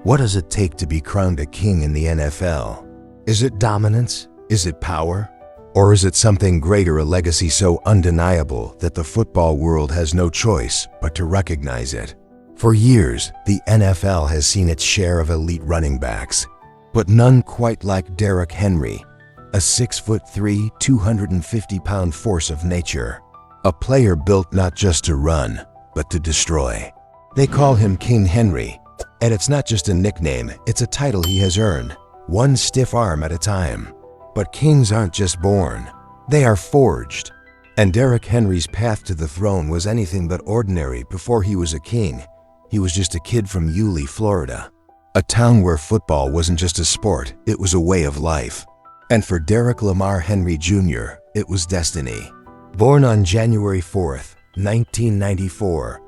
What does it take to be crowned a king in the NFL? Is it dominance? Is it power? Or is it something greater, a legacy so undeniable that the football world has no choice but to recognize it? For years, the NFL has seen its share of elite running backs, but none quite like Derrick Henry, a 6'3", 250-pound force of nature. A player built not just to run, but to destroy. They call him King Henry, and it's not just a nickname, it's a title he has earned, one stiff arm at a time. But kings aren't just born, they are forged. And Derrick Henry's path to the throne was anything but ordinary. Before he was a king, he was just a kid from Yulee, Florida, a town where football wasn't just a sport, it was a way of life. And for Derrick Lamar Henry Jr., it was destiny. Born on January 4th, 1994,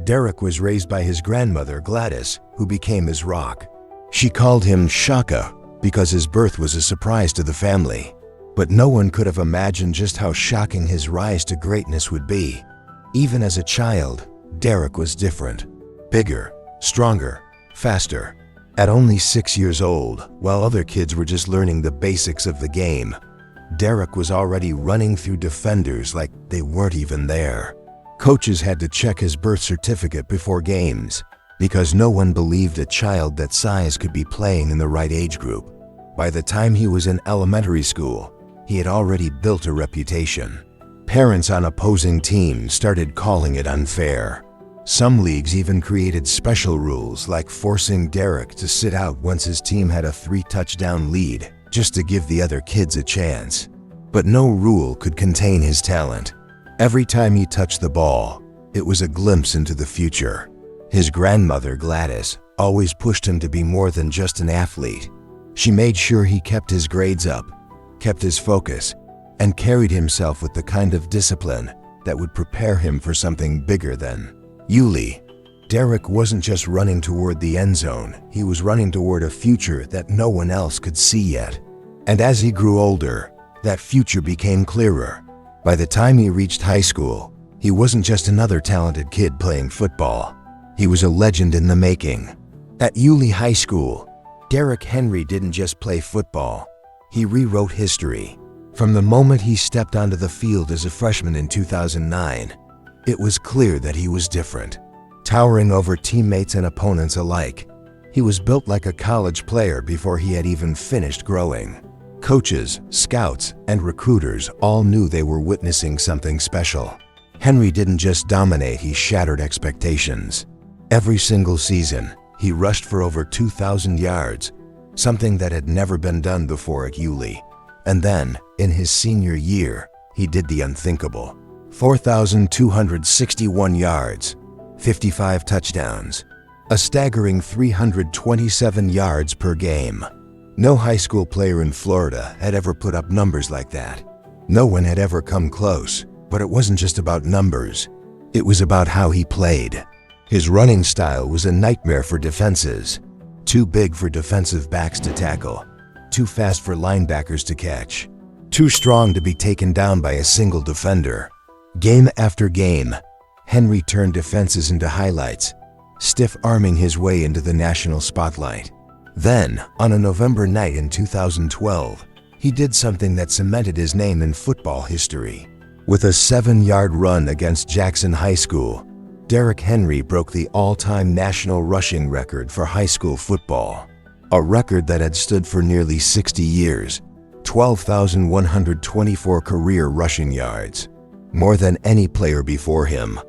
Derrick was raised by his grandmother Gladys, who became his rock. She called him Shaka because his birth was a surprise to the family. But no one could have imagined just how shocking his rise to greatness would be. Even as a child, Derrick was different. Bigger, stronger, faster. At only 6 years old, while other kids were just learning the basics of the game, Derrick was already running through defenders like they weren't even there. Coaches had to check his birth certificate before games because no one believed a child that size could be playing in the right age group. By the time he was in elementary school, he had already built a reputation. Parents on opposing teams started calling it unfair. Some leagues even created special rules like forcing Derrick to sit out once his team had a 3-touchdown lead, just to give the other kids a chance. But no rule could contain his talent. Every time he touched the ball, it was a glimpse into the future. His grandmother, Gladys, always pushed him to be more than just an athlete. She made sure he kept his grades up, kept his focus, and carried himself with the kind of discipline that would prepare him for something bigger than Yulee. Derrick wasn't just running toward the end zone, he was running toward a future that no one else could see yet. And as he grew older, that future became clearer. By the time he reached high school, he wasn't just another talented kid playing football. He was a legend in the making. At Yulee High School, Derrick Henry didn't just play football, he rewrote history. From the moment he stepped onto the field as a freshman in 2009, it was clear that he was different. Towering over teammates and opponents alike, he was built like a college player before he had even finished growing. Coaches, scouts, and recruiters all knew they were witnessing something special. Henry didn't just dominate, he shattered expectations. Every single season, he rushed for over 2,000 yards, something that had never been done before at Yulee. And then, in his senior year, he did the unthinkable. 4,261 yards, 55 touchdowns, a staggering 327 yards per game. No high school player in Florida had ever put up numbers like that. No one had ever come close, but it wasn't just about numbers. It was about how he played. His running style was a nightmare for defenses. Too big for defensive backs to tackle, too fast for linebackers to catch, too strong to be taken down by a single defender. Game after game, Henry turned defenses into highlights, stiff-arming his way into the national spotlight. Then, on a November night in 2012, he did something that cemented his name in football history. With a 7-yard run against Jackson High School, Derrick Henry broke the all-time national rushing record for high school football, a record that had stood for nearly 60 years, 12,124 career rushing yards, more than any player before him.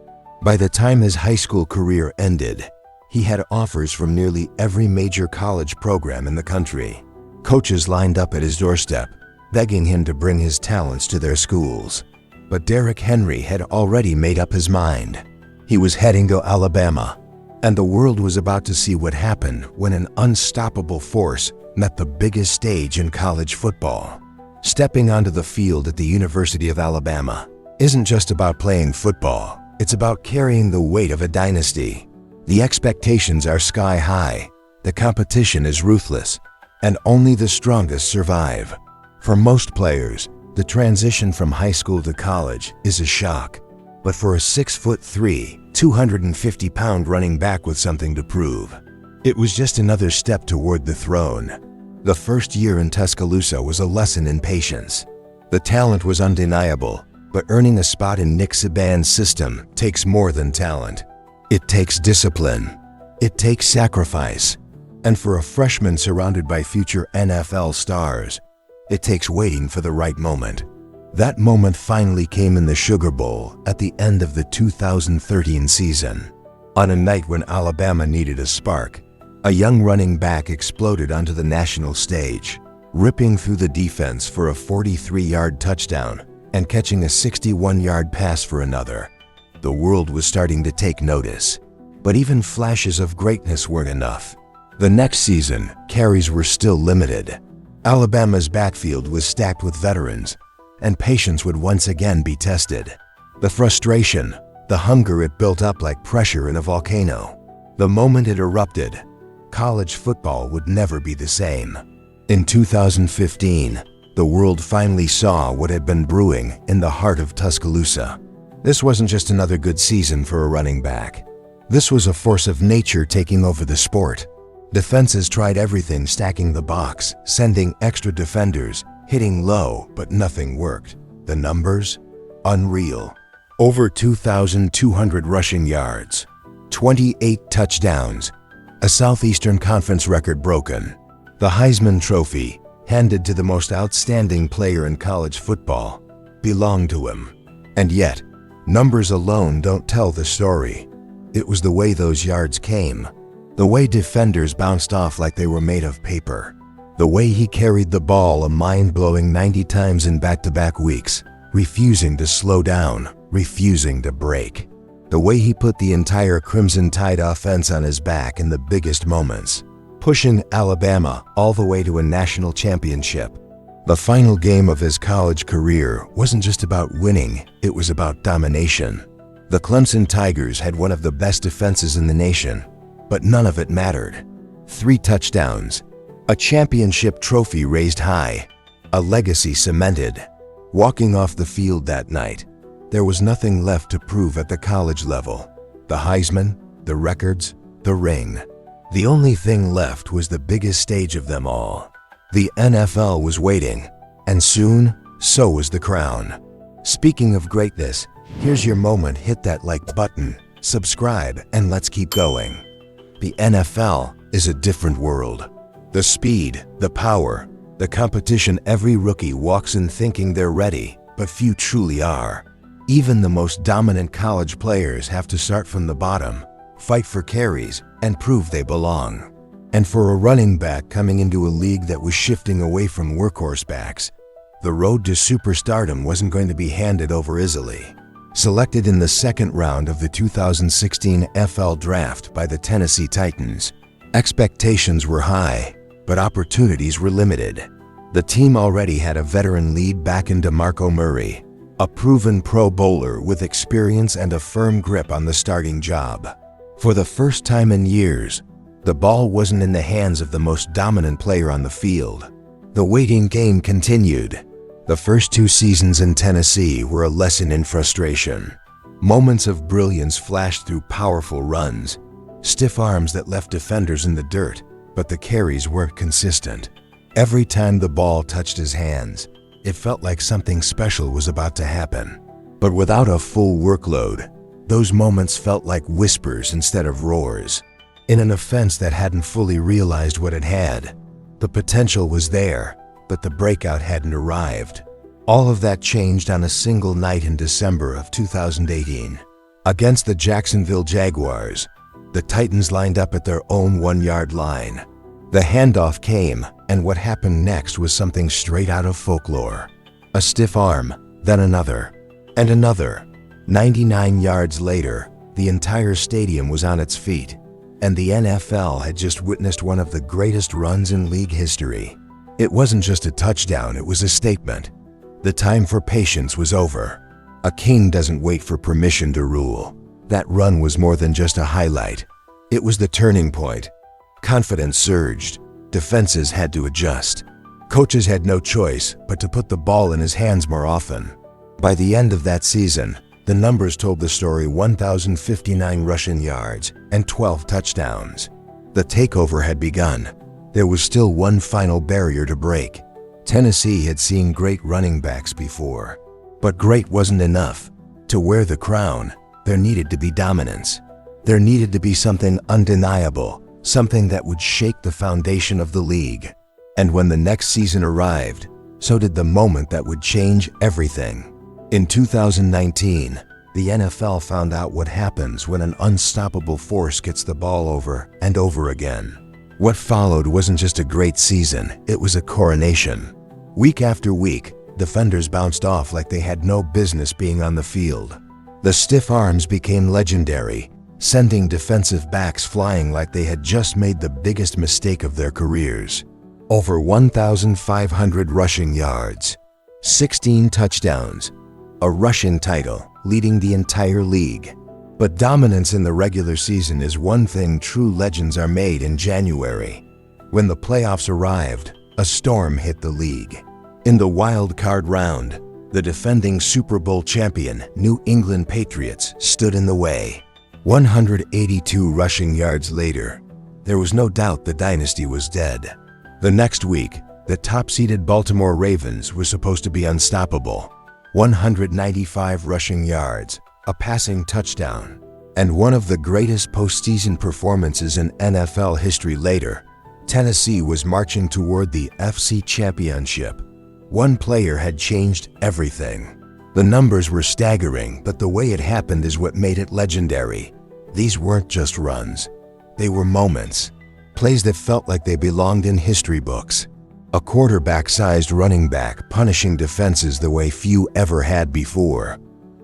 By the time his high school career ended, he had offers from nearly every major college program in the country. Coaches lined up at his doorstep, begging him to bring his talents to their schools. But Derrick Henry had already made up his mind. He was heading to Alabama, and the world was about to see what happened when an unstoppable force met the biggest stage in college football. Stepping onto the field at the University of Alabama isn't just about playing football, it's about carrying the weight of a dynasty. The expectations are sky high, the competition is ruthless, and only the strongest survive. For most players, the transition from high school to college is a shock. But for a 6'3", 250-pound running back with something to prove, It was just another step toward the throne. The first year in Tuscaloosa was a lesson in patience. The talent was undeniable, but earning a spot in Nick Saban's system takes more than talent. It takes discipline. It takes sacrifice. And for a freshman surrounded by future NFL stars, it takes waiting for the right moment. That moment finally came in the Sugar Bowl at the end of the 2013 season. On a night when Alabama needed a spark, a young running back exploded onto the national stage, ripping through the defense for a 43-yard touchdown and catching a 61-yard pass for another. The world was starting to take notice, but even flashes of greatness weren't enough. The next season, carries were still limited. Alabama's backfield was stacked with veterans, and patience would once again be tested. The frustration, the hunger, it built up like pressure in a volcano. The moment it erupted, college football would never be the same. In 2015, the world finally saw what had been brewing in the heart of Tuscaloosa. This wasn't just another good season for a running back. This was a force of nature taking over the sport. Defenses tried everything, stacking the box, sending extra defenders, hitting low, but nothing worked. The numbers? Unreal. Over 2,200 rushing yards, 28 touchdowns, a Southeastern Conference record broken, the Heisman Trophy, handed to the most outstanding player in college football, belonged to him. And yet, numbers alone don't tell the story. It was the way those yards came, the way defenders bounced off like they were made of paper, the way he carried the ball a mind-blowing 90 times in back-to-back weeks, refusing to slow down, refusing to break. The way he put the entire Crimson Tide offense on his back in the biggest moments, pushing Alabama all the way to a national championship. The final game of his college career wasn't just about winning, it was about domination. The Clemson Tigers had one of the best defenses in the nation, but none of it mattered. 3 touchdowns, a championship trophy raised high, a legacy cemented. Walking off the field that night, there was nothing left to prove at the college level. The Heisman, the records, the ring. The only thing left was the biggest stage of them all. The NFL was waiting, and soon, so was the crown. Speaking of greatness, here's your moment. Hit that like button, subscribe, and let's keep going. The NFL is a different world. The speed, the power, the competition. Every rookie walks in thinking they're ready, but few truly are. Even the most dominant college players have to start from the bottom, fight for carries, and prove they belong. And for a running back coming into a league that was shifting away from workhorse backs, the road to superstardom wasn't going to be handed over easily. Selected in the second round of the 2016 NFL Draft by the Tennessee Titans, expectations were high, but opportunities were limited. The team already had a veteran lead back in DeMarco Murray, a proven Pro Bowler with experience and a firm grip on the starting job. For the first time in years, the ball wasn't in the hands of the most dominant player on the field. The waiting game continued. The first 2 seasons in Tennessee were a lesson in frustration. Moments of brilliance flashed through powerful runs, stiff arms that left defenders in the dirt, but the carries weren't consistent. Every time the ball touched his hands, it felt like something special was about to happen. But without a full workload, those moments felt like whispers instead of roars. In an offense that hadn't fully realized what it had, the potential was there, but the breakout hadn't arrived. All of that changed on a single night in December of 2018. Against the Jacksonville Jaguars, the Titans lined up at their own 1-yard line. The handoff came, and what happened next was something straight out of folklore. A stiff arm, then another, and another. 99 yards later, the entire stadium was on its feet, and the NFL had just witnessed one of the greatest runs in league history. It wasn't just a touchdown, it was a statement. The time for patience was over. A king doesn't wait for permission to rule. That run was more than just a highlight. It was the turning point. Confidence surged. Defenses had to adjust. Coaches had no choice but to put the ball in his hands more often. By the end of that season, the numbers told the story: 1,059 rushing yards and 12 touchdowns. The takeover had begun. There was still one final barrier to break. Tennessee had seen great running backs before, but great wasn't enough. To wear the crown, there needed to be dominance. There needed to be something undeniable, something that would shake the foundation of the league. And when the next season arrived, so did the moment that would change everything. In 2019, the NFL found out what happens when an unstoppable force gets the ball over and over again. What followed wasn't just a great season, it was a coronation. Week after week, defenders bounced off like they had no business being on the field. The stiff arms became legendary, sending defensive backs flying like they had just made the biggest mistake of their careers. Over 1,500 rushing yards, 16 touchdowns, a rushing title, leading the entire league. But dominance in the regular season is one thing true legends are made in January. When the playoffs arrived, a storm hit the league. In the wild card round, the defending Super Bowl champion New England Patriots stood in the way. 182 rushing yards later, there was no doubt the dynasty was dead. The next week, the top-seeded Baltimore Ravens were supposed to be unstoppable. 195 rushing yards, a passing touchdown, and one of the greatest postseason performances in NFL history later, Tennessee was marching toward the FC Championship. One player had changed everything. The numbers were staggering, but the way it happened is what made it legendary. These weren't just runs. They were moments. Plays that felt like they belonged in history books. A quarterback-sized running back punishing defenses the way few ever had before.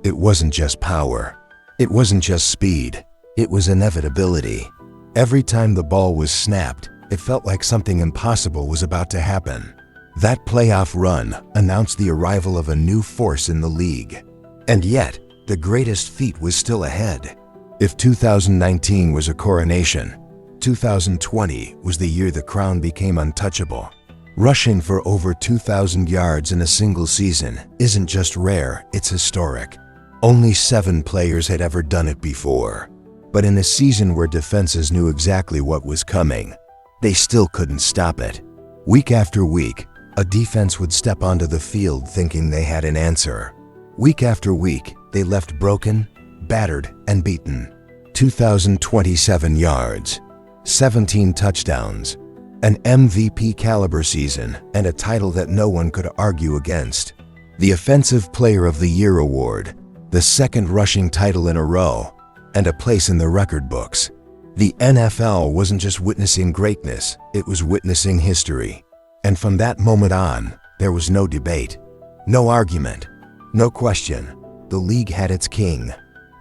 It wasn't just power. It wasn't just speed. It was inevitability. Every time the ball was snapped, it felt like something impossible was about to happen. That playoff run announced the arrival of a new force in the league. And yet, the greatest feat was still ahead. If 2019 was a coronation, 2020 was the year the crown became untouchable. Rushing for over 2,000 yards in a single season isn't just rare, it's historic. Only 7 players had ever done it before. But in a season where defenses knew exactly what was coming, they still couldn't stop it. Week after week, a defense would step onto the field thinking they had an answer. Week after week, they left broken, battered, and beaten. 2,027 yards, 17 touchdowns, an MVP caliber season, and a title that no one could argue against. The Offensive Player of the Year award, the second rushing title in a row, and a place in the record books. The NFL wasn't just witnessing greatness, it was witnessing history. And from that moment on, there was no debate, no argument, no question. The league had its king.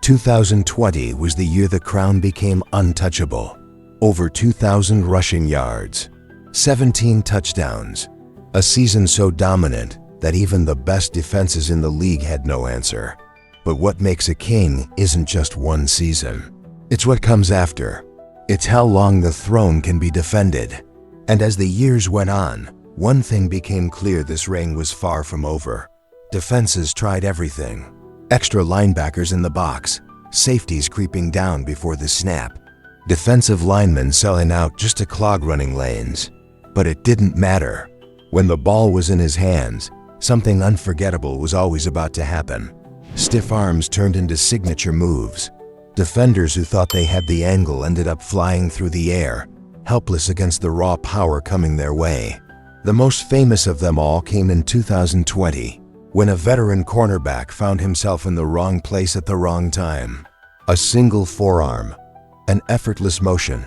2020 was the year the crown became untouchable. Over 2,000 rushing yards, 17 touchdowns, a season so dominant that even the best defenses in the league had no answer. But what makes a king isn't just one season. It's what comes after. It's how long the throne can be defended. And as the years went on, one thing became clear: this reign was far from over. Defenses tried everything. Extra linebackers in the box, safeties creeping down before the snap, defensive linemen selling out just to clog running lanes. But it didn't matter. When the ball was in his hands, something unforgettable was always about to happen. Stiff arms turned into signature moves. Defenders who thought they had the angle ended up flying through the air, helpless against the raw power coming their way. The most famous of them all came in 2020, when a veteran cornerback found himself in the wrong place at the wrong time. A single forearm, an effortless motion,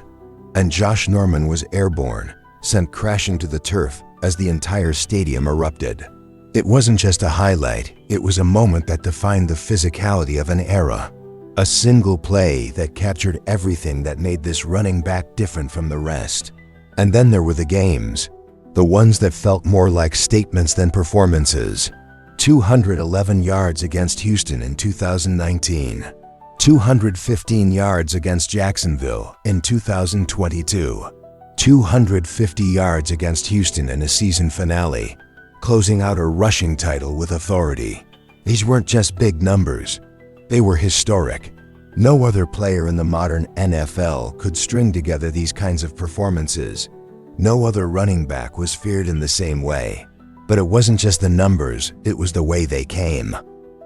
and Josh Norman was airborne, sent crashing to the turf as the entire stadium erupted. It wasn't just a highlight, it was a moment that defined the physicality of an era. A single play that captured everything that made this running back different from the rest. And then there were the games, the ones that felt more like statements than performances. 211 yards against Houston in 2019. 215 yards against Jacksonville in 2022. 250 yards against Houston in a season finale, closing out a rushing title with authority. These weren't just big numbers. They were historic. No other player in the modern NFL could string together these kinds of performances. No other running back was feared in the same way. But it wasn't just the numbers, it was the way they came.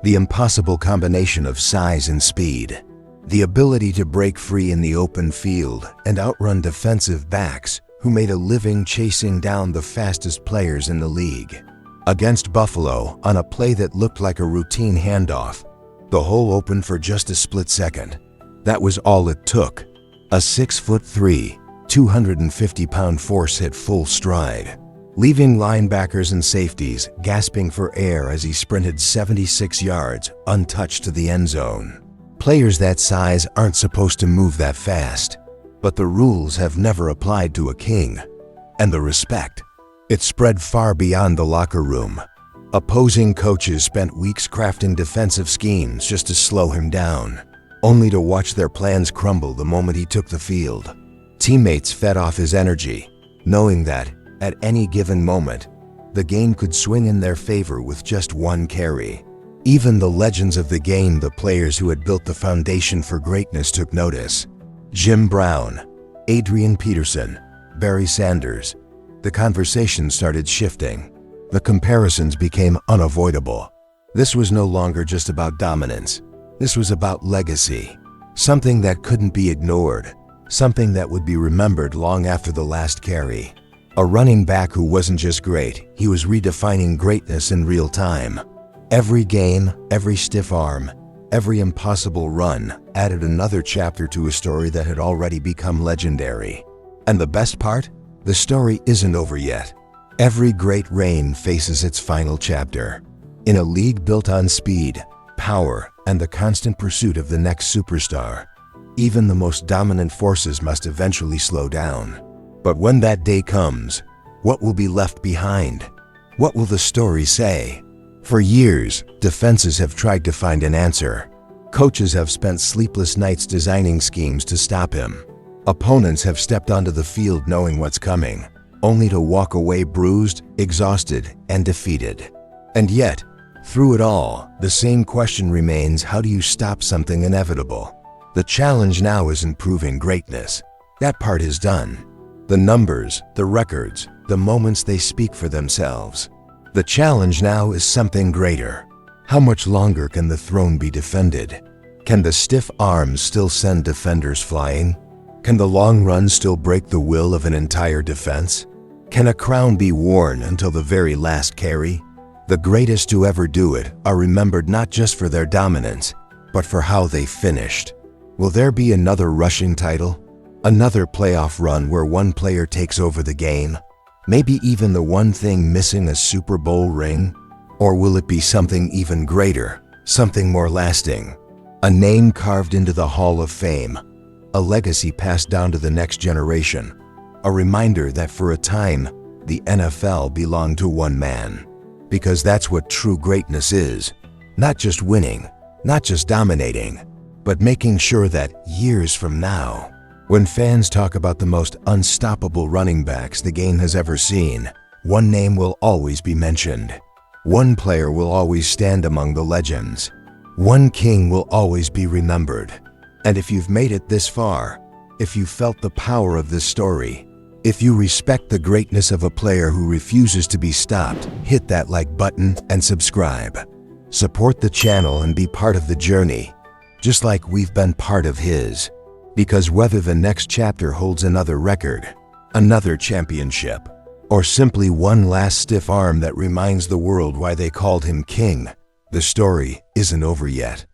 The impossible combination of size and speed. The ability to break free in the open field and outrun defensive backs who made a living chasing down the fastest players in the league. Against Buffalo, on a play that looked like a routine handoff, the hole opened for just a split second. That was all it took. A 6'3", 250-pound force hit full stride, leaving linebackers and safeties gasping for air as he sprinted 76 yards untouched to the end zone. Players that size aren't supposed to move that fast, but the rules have never applied to a king. And the respect, it spread far beyond the locker room. Opposing coaches spent weeks crafting defensive schemes just to slow him down, only to watch their plans crumble the moment he took the field. Teammates fed off his energy, knowing that, at any given moment, the game could swing in their favor with just one carry. Even the legends of the game, the players who had built the foundation for greatness, took notice. Jim Brown, Adrian Peterson, Barry Sanders. The conversation started shifting. The comparisons became unavoidable. This was no longer just about dominance. This was about legacy. Something that couldn't be ignored. Something that would be remembered long after the last carry. A running back who wasn't just great, he was redefining greatness in real time. Every game, every stiff arm, every impossible run added another chapter to a story that had already become legendary. And the best part? The story isn't over yet. Every great reign faces its final chapter. In a league built on speed, power, and the constant pursuit of the next superstar, even the most dominant forces must eventually slow down. But when that day comes, what will be left behind? What will the story say? For years, defenses have tried to find an answer. Coaches have spent sleepless nights designing schemes to stop him. Opponents have stepped onto the field knowing what's coming, only to walk away bruised, exhausted, and defeated. And yet, through it all, the same question remains: how do you stop something inevitable? The challenge now isn't proving greatness. That part is done. The numbers, the records, the moments, they speak for themselves. The challenge now is something greater. How much longer can the throne be defended? Can the stiff arms still send defenders flying? Can the long run still break the will of an entire defense? Can a crown be worn until the very last carry? The greatest to ever do it are remembered not just for their dominance, but for how they finished. Will there be another rushing title? Another playoff run where one player takes over the game? Maybe even the one thing missing, a Super Bowl ring? Or will it be something even greater, something more lasting? A name carved into the Hall of Fame, a legacy passed down to the next generation, a reminder that for a time, the NFL belonged to one man. Because that's what true greatness is. Not just winning, not just dominating, but making sure that years from now, when fans talk about the most unstoppable running backs the game has ever seen, one name will always be mentioned. One player will always stand among the legends. One king will always be remembered. And if you've made it this far, if you felt the power of this story, if you respect the greatness of a player who refuses to be stopped, hit that like button and subscribe. Support the channel and be part of the journey, just like we've been part of his. Because whether the next chapter holds another record, another championship, or simply one last stiff arm that reminds the world why they called him king, the story isn't over yet.